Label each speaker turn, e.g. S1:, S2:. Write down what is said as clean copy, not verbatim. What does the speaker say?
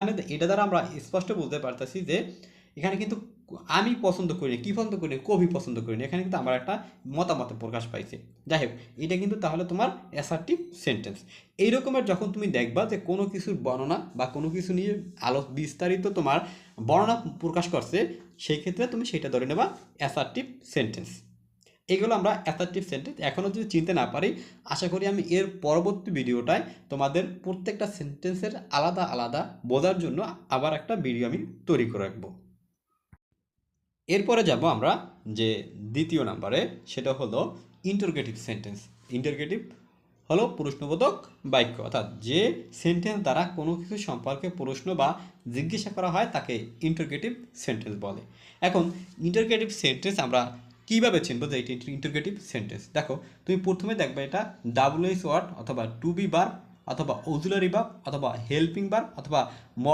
S1: এটা দ্বারা আমরা স্পষ্ট বলতে পারতেছি যে এখানে কিন্তু আমি পছন্দ করি না, কি পছন্দ করি না, কবি পছন্দ করি না, এখানে কিন্তু আমার একটা মতামত প্রকাশ পাইছে। যাই হোক, এটা কিন্তু তাহলে তোমার অ্যাসার্টিভ সেন্টেন্স। এই রকমের যখন তুমি দেখবা যে কোনো কিছুর বর্ণনা বা কোনো কিছু নিয়ে বিস্তারিত তোমার বর্ণনা প্রকাশ করছে, সেই ক্ষেত্রে তুমি সেটা ধরে নেবা অ্যাসার্টিভ সেন্টেন্স। এগুলো আমরা অ্যাসার্টিভ সেন্টেন্স এখনও যদি চিনতে না পারি, আশা করি আমি এর পরবর্তী ভিডিওটায় তোমাদের প্রত্যেকটা সেন্টেন্সের আলাদা আলাদা বোঝার জন্য আবার একটা ভিডিও আমি তৈরি করে রাখবো। এরপরে যাব আমরা যে দ্বিতীয় নাম্বারে, সেটা হলো ইন্টারোগেটিভ সেন্টেন্স। ইন্টারোগেটিভ হলো প্রশ্নবোধক বাক্য, অর্থাৎ যে সেন্টেন্স দ্বারা কোনো কিছু সম্পর্কে প্রশ্ন বা জিজ্ঞাসা করা হয় তাকে ইন্টারোগেটিভ সেন্টেন্স বলে। এখন ইন্টারোগেটিভ সেন্টেন্স আমরা কীভাবে চিনব যে এটি ইন্টারোগেটিভ সেন্টেন্স? দেখো, তুমি প্রথমে দেখবে এটা ডাব্লিউএইচ ওয়ার্ড অথবা টু বি ভার্ব অথবা অক্সিলারি ভার্ব অথবা হেল্পিং ভার্ব অথবা